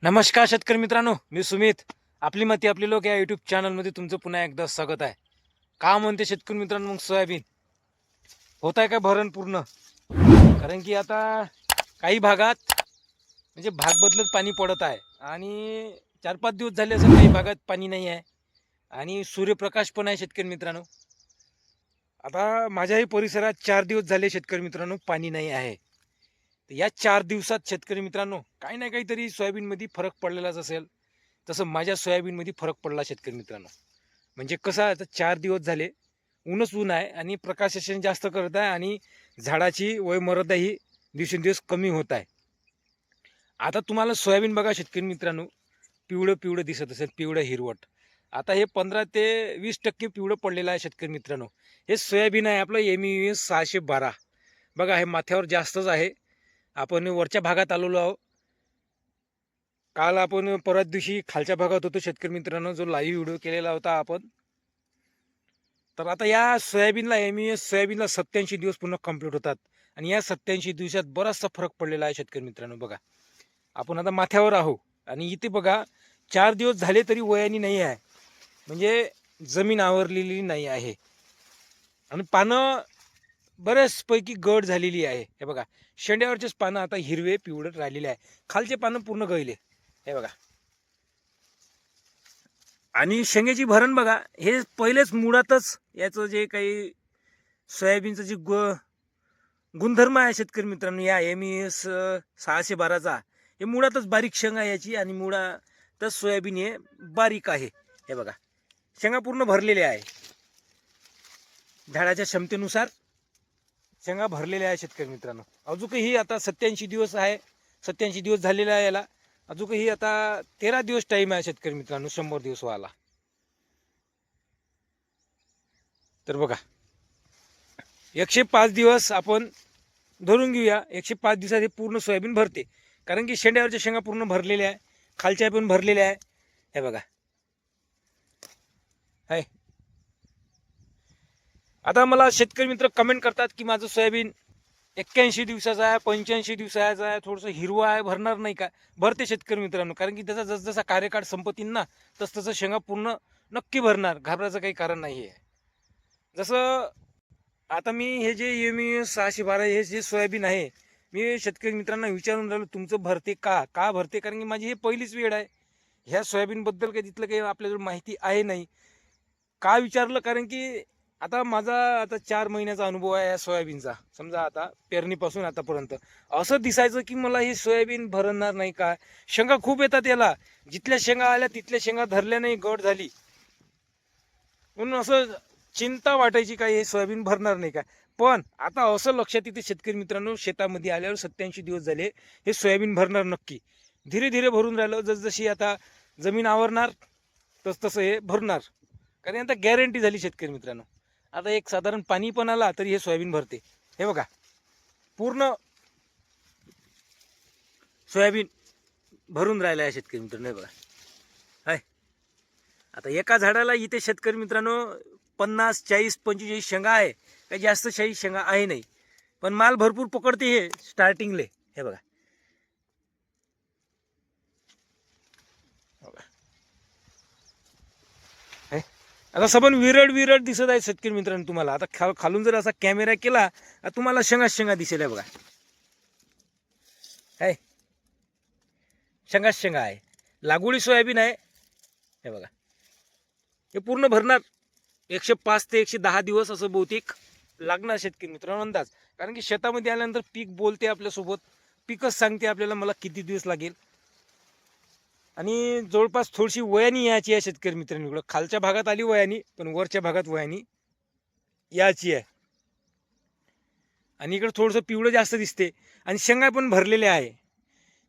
नमस्कार शेतकरी मित्रांनो, मी सुमित. आपली माती आपली लोक या यूट्यूब चॅनलमध्ये तुमचं पुन्हा एकदा स्वागत आहे. का म्हणते शेतकरी मित्रांनो, मग सोयाबीन होत आहे का भरण पूर्ण? कारण की आता काही भागात म्हणजे भाग बदलत पाणी पडत आहे आणि 4-5 दिवस झाले असं काही भागात पाणी नाही आहे आणि सूर्यप्रकाश पण आहे शेतकरी मित्रांनो. आता माझ्याही परिसरात 4 दिवस झाले शेतकरी मित्रांनो, पाणी नाही आहे. तर या 4 दिवसात शेतकरी मित्रांनो काही ना काहीतरी सोयाबीनमध्ये फरक पडलेलाच असेल. तसं माझ्या सोयाबीनमध्ये फरक पडला शेतकरी मित्रांनो. म्हणजे कसं आहे, आता 4 दिवस झाले ऊनच ऊन आहे आणि प्रकाशसन जास्त करत आहे आणि झाडाची वयमर्यादा ही दिवसेंदिवस कमी होत आहे. आता तुम्हाला सोयाबीन बघा शेतकरी मित्रांनो, पिवळं पिवळं दिसत असेल, पिवळं हिरवट. आता हे 15 ते 20% पिवळं पडलेलं आहे शेतकरी मित्रांनो. हे सोयाबीन आहे आपलं MES 612. बघा हे माथ्यावर जास्तच आहे. आपण वरच्या भागात आलेलो आहोत. काल आपण परत दिवशी खालच्या भागात होतो शेतकरी मित्रांनो, जो लाईव्ह व्हिडिओ केलेला होता आपण. तर आता या सोयाबीनला MES सोयाबीनला 87 दिवस पूर्ण कंप्लीट होतात आणि या 87 दिवसात बराचसा फरक पडलेला आहे शेतकरी मित्रांनो. बघा आपण आता माथ्यावर आहो आणि इथे बघा 4 दिवस झाले तरी वयानी नाही आहे, म्हणजे जमीन आवरलेली नाही आहे आणि पानं बऱ्याचपैकी गड झालेली आहे. हे बघा शेंड्यावरचेच पानं आता हिरवे पिवळट राहिलेले आहे, खालचे पानं पूर्ण गळले. हे बघा आणि शेंगेची भरण बघा, हे पहिलेच मुळातच याचं जे काही सोयाबीनचं जे गुणधर्म आहे शेतकरी मित्रांनो, या MES 612चा, हे मुळातच बारीक शेंगा याची आणि मुळातच सोयाबीन हे बारीक आहे. हे बघा शेंगा पूर्ण भरलेल्या आहे, झाडाच्या क्षमतेनुसार शेंगा भरलेल्या आहे शेतकरी मित्रांनो. अजूनही आता 87 दिवस आहे, 87 दिवस झालेले आहे याला. अजूनही आता 13 दिवस टाईम आहे शेतकरी मित्रांनो 100 दिवस व्हायला. तर बघा 105 दिवस आपण धरून घेऊया. 105 दिवसात हे पूर्ण सोयाबीन भरते, कारण की शेंड्यावरच्या शेंगा पूर्ण भरलेल्या आहे, खालच्या पण भरलेल्या आहे. हे बघा आहे. आता मला शेतकरी मित्र कमेंट करतात की माझं सोयाबीन 81 दिवसाचा आहे, 85 दिवसाचा आहे, थोडंसं हिरवं आहे, भरणार नाही का? भरते शेतकरी मित्रांनो, कारण की त्याचा जसजसा कार्यकाळ संपतीन ना, तसं शेंगा पूर्ण नक्की भरणार, घाबरायचं काही कारण नाही आहे. जसं आता मी हे जे MES 612 हे जे सोयाबीन आहे, मी शेतकरी मित्रांना विचारून राहिलो तुमचं भरते का भरते, कारण की माझी हे पहिलीच वेळ आहे. ह्या सोयाबीनबद्दल काही तिथलं काही आपल्याजवळ माहिती आहे नाही. का विचारलं, कारण की आता माझा 4 महिन्याचा अनुभव आहे या सोयाबीनचा. समजा आता पेरणीपासून आतापर्यंत असं दिसायचं की मला ही सोयाबीन भरणार नाही का, शेंगा खूप येतात याला, जिथल्या शेंगा आल्या तिथल्या शेंगा धरल्या नाही, गट झाली, म्हणून असं चिंता वाटायची काय हे सोयाबीन भरणार नाही का. पण आता असं लक्षात येते शेतकरी मित्रांनो, शेतामध्ये आल्यावर 87 दिवस झाले, हे सोयाबीन भरणार नक्की. धीरे धीरे भरून राहिलं, जसजशी आता जमीन आवरणार तसं हे भरणार, कारण आता गॅरंटी झाली शेतकरी मित्रांनो. आता एक साधारण पाणी पण आला तरी हे सोयाबीन भरते. हे बघा पूर्ण सोयाबीन भरून राहिलं आहे शेतकरी मित्रांनो. हे बघा आहे. आता एका झाडाला इथे शेतकरी मित्रांनो 50, 40, 45 शेंगा आहे, काही जास्त शाही शेंगा आहे नाही, पण माल भरपूर पकडते हे स्टार्टिंगले. हे बघा आता सबन विरळ विरळ दिसत आहे शेतकरी मित्रांनो तुम्हाला. आता खालून जर असा कॅमेरा केला तुम्हाला शेंगा दिसेल. बघा आहे, शेंगा आहे, लागवडी सोयाबीन आहे. हे बघा हे पूर्ण भरणार 105 ते 110 दिवस असं बहुतेक लागणार शेतकरी मित्रांनो अंदाज, कारण की शेतामध्ये आल्यानंतर पीक बोलते आपल्यासोबत, पीकच सांगते आपल्याला मला किती दिवस लागेल. आणि जवळपास थोडीशी वयानी यायची आहे शेतकरी मित्रांनो. इकडं खालच्या भागात आली वयानी, पण वरच्या भागात वयानी याची आहे. आणि इकडं थोडंसं पिवळं जास्त दिसते आणि शेंगा पण भरलेल्या आहे.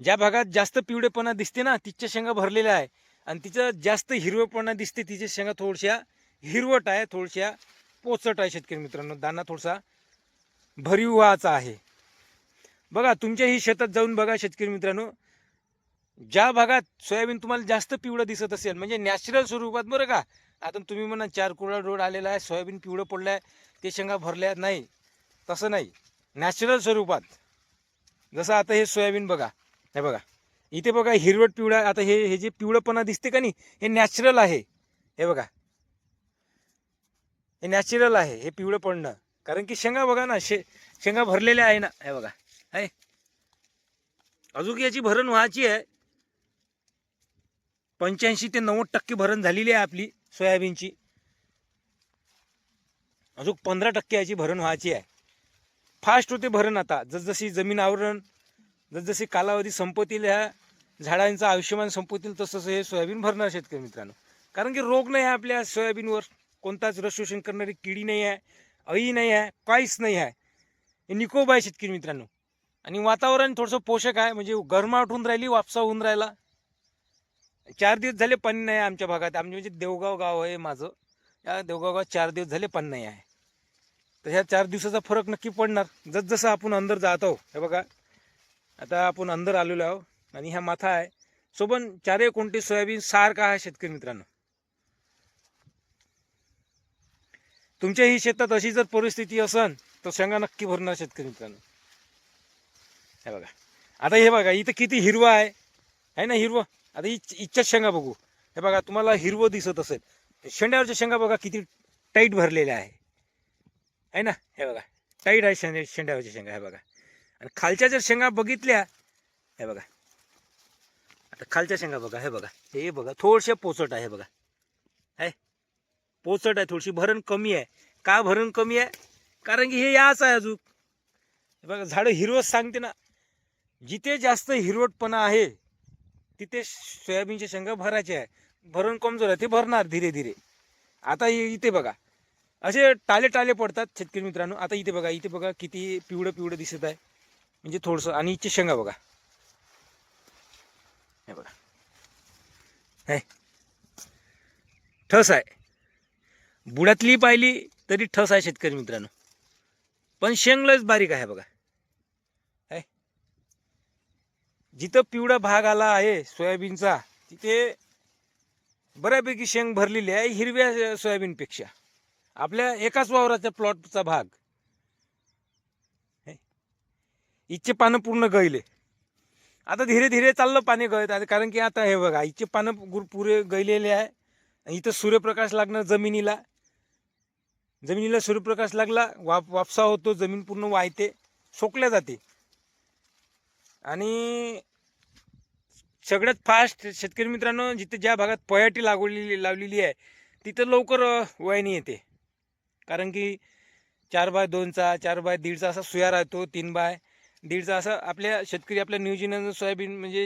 ज्या भागात जास्त पिवळेपणा दिसते ना तिच्या शेंगा भरलेल्या आहे, आणि तिचं जास्त हिरवेपणा दिसते तिच्या शेंगा थोडशा हिरवट आहे, थोडशा पोचट आहे शेतकरी मित्रांनो. दाना थोडासा भरीव व्हायचा आहे. बघा तुमच्याही शेतात जाऊन बघा शेतकरी मित्रांनो, ज्या भागात सोयाबीन तुम्हाला जास्त पिवळं दिसत असेल, म्हणजे नॅचरल स्वरूपात, बरं का. आता तुम्ही म्हणा 4 कोळा रोड आलेला आहे, सोयाबीन पिवळं पडलं आहे, ते शेंगा भरल्या नाही, तसं नाही. नॅचरल स्वरूपात जसं आता हे सोयाबीन बघा, हे बघा इथे बघा हिरवट पिवळा, आता हे जे पिवळपणा दिसते का नाही, हे नॅचरल आहे. हे बघा, हे नॅचरल आहे हे पिवळं पडणं. कारण की शेंगा बघा ना, शेंगा भरलेल्या आहे ना, हे बघा आहे. अजून याची भरण व्हायची आहे. 85 ते 90% भरण झालेली आहे आपली सोयाबीनची. अजून 15% याची भरण व्हायची आहे. फास्ट होते भरण. आता जसजशी जमीन आवरण, जसजशी कालावधी संपतील, ह्या झाडांचं आयुष्यमान संपतील, तसं हे सोयाबीन भरणार शेतकरी मित्रांनो. कारण की रोग नाही आहे आपल्या सोयाबीनवर, कोणताच रस शोषण करणारी किडी नाही आहे, अळी नाही आहे, काहीच नाही आहे. हे निकोब आहे शेतकरी मित्रांनो. आणि वातावरण थोडंसं पोषक आहे, म्हणजे गरमाट होऊन राहिली, वापसा होऊन राहिला. 4 दिवस झाले पाणी नाही आमच्या भागात. आमचे म्हणजे देवगाव गाव आहे माझं. या देवगाव गावात 4 दिवस झाले पाणी नाही आहे. तर ह्या 4 दिवसाचा फरक नक्की पडणार जसं आपण अंदर जात आहोत. हे बघा, आता आपण अंदर आलेलो आहोत आणि ह्या माथा आहे सोबत 4 कोणते सोयाबीन सारखा आहे शेतकरी मित्रांनो. तुमच्याही शेतात अशी जर परिस्थिती असन तर शेंगा नक्की भरणार शेतकरी मित्रांनो. हे बघा, आता हे बघा इथं किती हिरवा आहे ना, हिरवं. आता इच्छा शेंगा बघू. हे बघा, तुम्हाला हिरवं दिसत असेल. शेंड्यावरच्या शेंगा बघा किती टाईट भरलेल्या आहे ना. हे बघा, टाईट आहे शेंड्यावरच्या शेंगा. हे बघा, आणि खालच्या जर शेंगा बघितल्या, हे बघा, आता खालच्या शेंगा बघा. हे बघा, हे बघा थोडशे पोचट आहे. हे बघा, आहे पोचट आहे, थोडीशी भरण कमी आहे. का भरण कमी आहे? कारण की हे याच आहे अजून. हे बघा, झाडं हिरवत सांगते ना. जिथे जास्त हिरवटपणा आहे तिथे सोयाबीनच्या शेंगा भरायचे आहे. भरण कमजोर आहे, ते भरणार धीरे धीरे. आता इथे बघा असे टाले टाले पडतात शेतकरी मित्रांनो. आता इथे बघा किती पिवळं पिवळं दिसत आहे, म्हणजे थोडंसं. आणि इथे शेंगा बघा, हे बघा, हे ठस आहे. बुडातली पाहिली तरी ठस आहे शेतकरी मित्रांनो, पण शेंगलच बारीक आहे. बघा, जिथं पिवळा भाग आला आहे सोयाबीनचा तिथे बऱ्यापैकी शेंग भरलेली आहे हिरव्या सोयाबीनपेक्षा. आपल्या एकाच वावराच्या प्लॉटचा भाग. इच्छे पानं पूर्ण गळले. आता धीरे धीरे चाललं पाणी गळत आहे. कारण की आता हे बघा, इच्छे पानं पुरे गळलेले आहे. इथं सूर्यप्रकाश लागणार जमिनीला. जमिनीला सूर्यप्रकाश लागला, वापसा होतो, जमीन पूर्ण वाहते, सोकल्या जाते. आणि सगळ्यात फास्ट शेतकरी मित्रांनो, जिथे ज्या भागात पयाटी लावलेली आहे तिथं लवकर वयानी येते. कारण की 4x2चा 4x1.5चा असा सुया राहतो, 3x1.5चा असा आपल्या शेतकरी आपल्या नियोजनानं सोयाबीन म्हणजे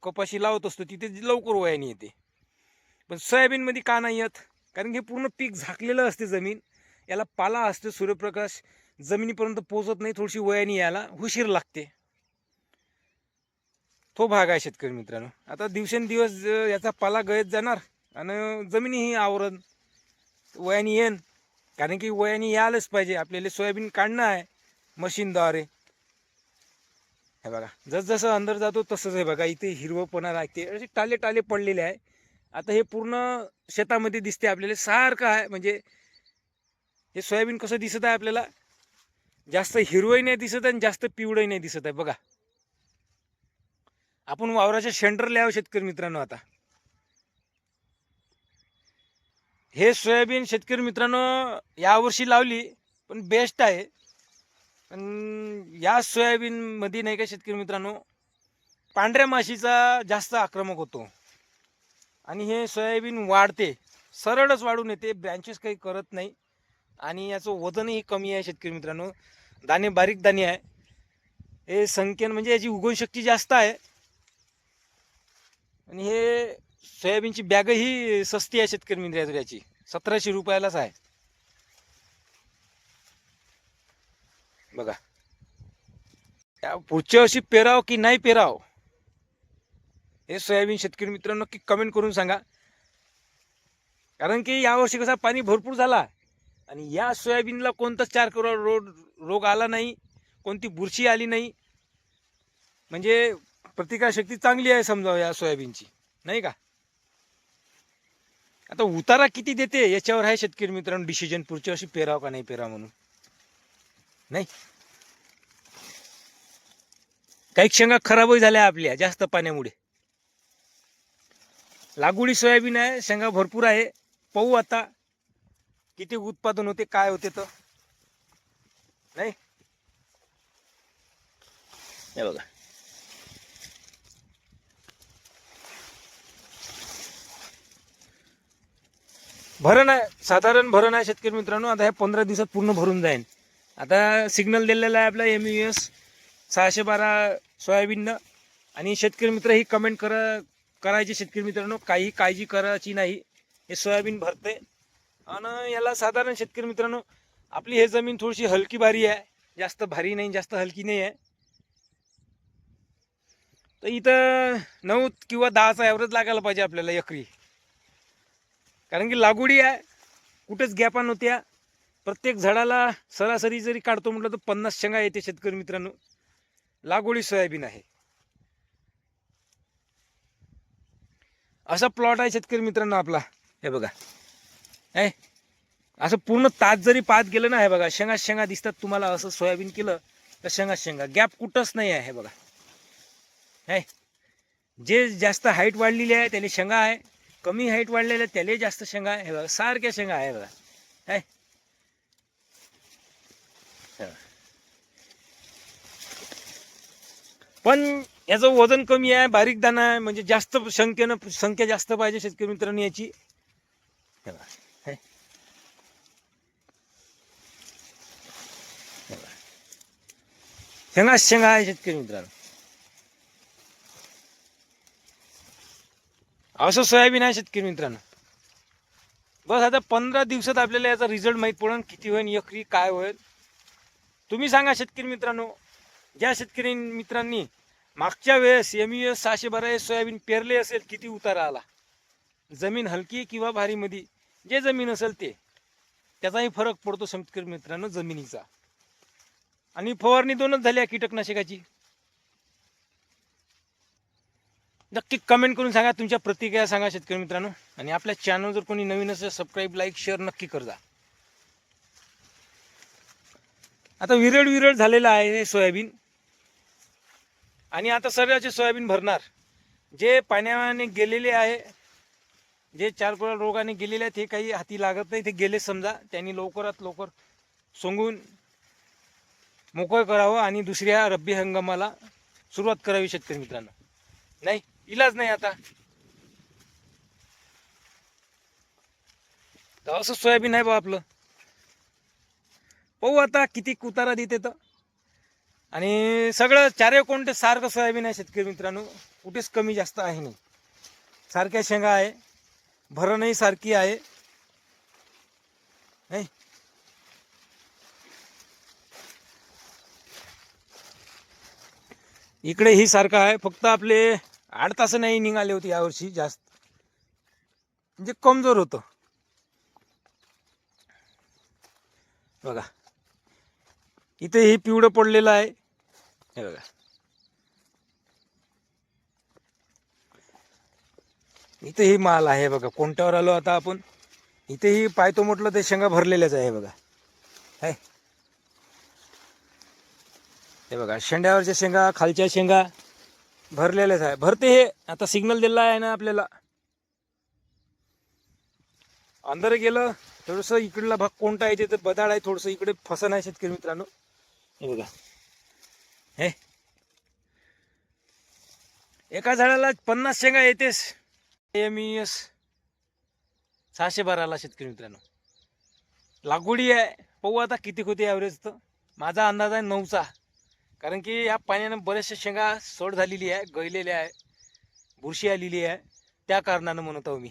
कपाशी लावत असतो, तिथे लवकर वयानी येते. पण सोयाबीनमध्ये का नाही येत? कारण की पूर्ण पीक झाकलेलं असते जमीन. याला पाला असते, सूर्यप्रकाश जमिनीपर्यंत पोहोचत नाही, थोडीशी वयानी यायला उशीर लागते. तो भाग आहे शेतकरी मित्रांनो. आता दिवसेंदिवस याचा पाला गळत जाणार आणि जमिनीही आवरण वयानी येईन. कारण की वयानी यायलाच पाहिजे. आपल्याला सोयाबीन काढणं आहे मशीनद्वारे. हे बघा, जसं अंदर जातो तसंच. हे बघा, इथे हिरवपणा लागते, असे टाले टाले पडलेले आहे. आता हे पूर्ण शेतामध्ये दिसते आपल्याला सारखं आहे. म्हणजे हे सोयाबीन कसं दिसत आहे आपल्याला, जास्त हिरवही नाही दिसत आणि जास्त पिवळंही नाही दिसत आहे. बघा, आपण वावराच्या शेंडरला आहोत शेतकरी मित्रांनो. आता हे सोयाबीन शेतकरी मित्रांनो यावर्षी लावली, पण बेस्ट आहे. पण या सोयाबीन मध्ये नाही का शेतकरी मित्रांनो, पांढऱ्या माशीचा जास्त आक्रमक होतो. आणि हे सोयाबीन वाढते, सरळच वाढून येते, ब्रँचेस काही करत नाही. आणि याचं वजनही कमी आहे शेतकरी मित्रांनो. दाणे बारीक दाणे आहे. हे संख्येन म्हणजे याची उगवणशक्ती जास्त आहे. आणि हे सोयाबीनची बॅगही सस्ती आहे शेतकरी मित्रांनो. याची 1700 रुपयालाच आहे. बघा, पुढच्या वर्षी पेराव की नाही पेराव हे सोयाबीन शेतकरी मित्रांनो नक्की कमेंट करून सांगा. कारण की यावर्षी कसा पाणी भरपूर झाला आणि या सोयाबीनला कोणता 4 करोड रोग आला नाही, कोणती बुरशी आली नाही. म्हणजे प्रतिकारशक्ती चांगली आहे समजा या सोयाबीनची, नाही का. आता उतारा किती देते याच्यावर आहे शेतकरी मित्रांनो डिसिजन, पुढच्या वर्षी पेराव का नाही पेराव म्हणून. नाही काही शेंगा खराबही झाल्या आपल्या जास्त पाण्यामुळे. लागवडी सोयाबीन आहे, शेंगा भरपूर आहे. पाहू आता किती उत्पादन होते, काय होते तर नाही. हे बघा भरण आहे, साधारण भरण आहे शेतकरी मित्रांनो. आता हे 15 दिवसात पूर्ण भरून जाईल. आता सिग्नल दिलेला आहे आपला MES 612 सोयाबीननं. आणि शेतकरी मित्र ही कमेंट करायचे शेतकरी मित्रांनो, काही काळजी करायची नाही. हे सोयाबीन भरते. आणि याला साधारण शेतकरी मित्रांनो आपली हे जमीन थोडीशी हलकी भारी आहे, जास्त भारी नाही जास्त हलकी नाही आहे. तर इथं 9 किंवा 10चा ॲव्हरेज लागायला पाहिजे आपल्याला एकरी. कारण की लागवडी आहे, कुठेच गॅपा नव्हत्या. प्रत्येक झाडाला सरासरी जरी काढतो म्हटलं तर 50 शेंगा येते शेतकरी मित्रांनो. लागवडी सोयाबीन आहे. असा प्लॉट आहे शेतकरी मित्रांनो आपला. हे बघा आहे, असं पूर्ण तास जरी पाहत गेलं ना, हे बघा शेंगा शेंगा दिसतात तुम्हाला. असं सोयाबीन केलं तर शेंगा शेंगा, गॅप कुठंच नाही आहे. हे बघा आहे, जे जास्त हाईट वाढलेली आहे त्याला शेंगा आहे, कमी हाईट वाढलेल्या त्याला जास्त शेंगा आहे. हे बघा सारख्या शेंगा आहे बघा आहे. पण याचं वजन कमी आहे, बारीक दाणा आहे, म्हणजे जास्त संख्या जास्त पाहिजे शेतकरी मित्रांनी याची. शेंगा शेंगा आहे शेतकरी मित्रांनो. असं सोयाबीन आहे शेतकरी मित्रांनो. बस आता 15 दिवसात आपल्याला याचा रिझल्ट माहीत पडेल, किती होईल एकरी काय होईल. तुम्ही सांगा शेतकरी मित्रांनो. ज्या शेतकरी मित्रांनी मागच्या वेळेस MES 612 सोयाबीन पेरले असेल, किती उतारा आला. जमीन हलकी किंवा भारीमध्ये जे जमीन असेल ते, त्याचाही फरक पडतो शेतकरी मित्रांनो जमिनीचा. आणि फवारणी 2च झाल्या कीटकनाशकाची. नक्की कमेंट करून सांगा, तुमच्या प्रतिक्रिया सांगा शेतकरी मित्रांनो. आणि आपल्या चॅनल जर कोणी नवीन असेल सबस्क्राईब लाईक शेअर नक्की करजा. आता विरळ झालेलं आहे हे सोयाबीन. आणि आता सर्वांचे सोयाबीन भरणार. जे पाण्याने गेलेले आहे, जे चारकोळा रोगाने गेलेले आहेत, हे काही हाती लागत नाही. ते गेले समजा, त्यांनी लवकरात लवकर सोंगून मोकळं करावं आणि दुसऱ्या रब्बी हंगामाला सुरुवात करावी शेतकरी मित्रांनो. नाही इलाज नाही आता. तर असं सोयाबीन आहे बा आपलं. पाहू आता किती उतारा देते तर. आणि सगळं चारे कोणते सारखं सोयाबीन आहे शेतकरी मित्रांनो, कुठेच कमी जास्त आहे नाही. सारख्या शेंगा आहे, भरणही सारखी आहे नाही. इकडे ही सारखं आहे, फक्त आपले 8 तास नाही निघाले होते यावर्षी जास्त, म्हणजे कमजोर होतं. बघा इथे हे पिवळं पडलेलं आहे. हे बघा इथे ही माल आहे. बघा कोणत्यावर आलो आता आपण. इथेही पायतो म्हटलं ते शेंगा भरलेल्याच आहे. बघा हे बघा शेंड्यावरच्या शेंगा, खालच्या शेंगा भरलेल्याच आहे. भरते हे आता सिग्नल दिला आहे ना आपल्याला. अंदर गेलं थोडंसं, इकडला भाग कोणता आहे ते बदाड आहे, थोडंसं इकडे फसन आहे शेतकरी मित्रांनो. हे बघा हे एका झाडाला 50 शेंगा येतेस. MES 612 शेतकरी मित्रांनो लागवडी आहे. पाहू आता किती होते ॲव्हरेज. तर माझा अंदाज आहे 9चा. कारण की या पाण्यानं बऱ्याचशा शेंगा सोड झालेली आहे, गळलेल्या आहे, बुरशी आलेली आहे. त्या कारणानं म्हणत आहो मी.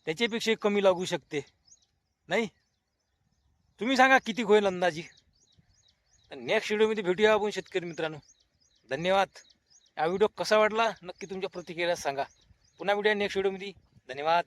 त्याच्यापेक्षा कमी लागू शकते नाही. तुम्ही सांगा किती होईल अंदाजी. नेक्स्ट व्हिडिओमध्ये भेटूया आपण शेतकरी मित्रांनो. धन्यवाद. हा व्हिडिओ कसा वाटला नक्की तुमच्या प्रतिक्रिया सांगा. पुन्हा भेटूया नेक्स्ट व्हिडिओमध्ये. धन्यवाद.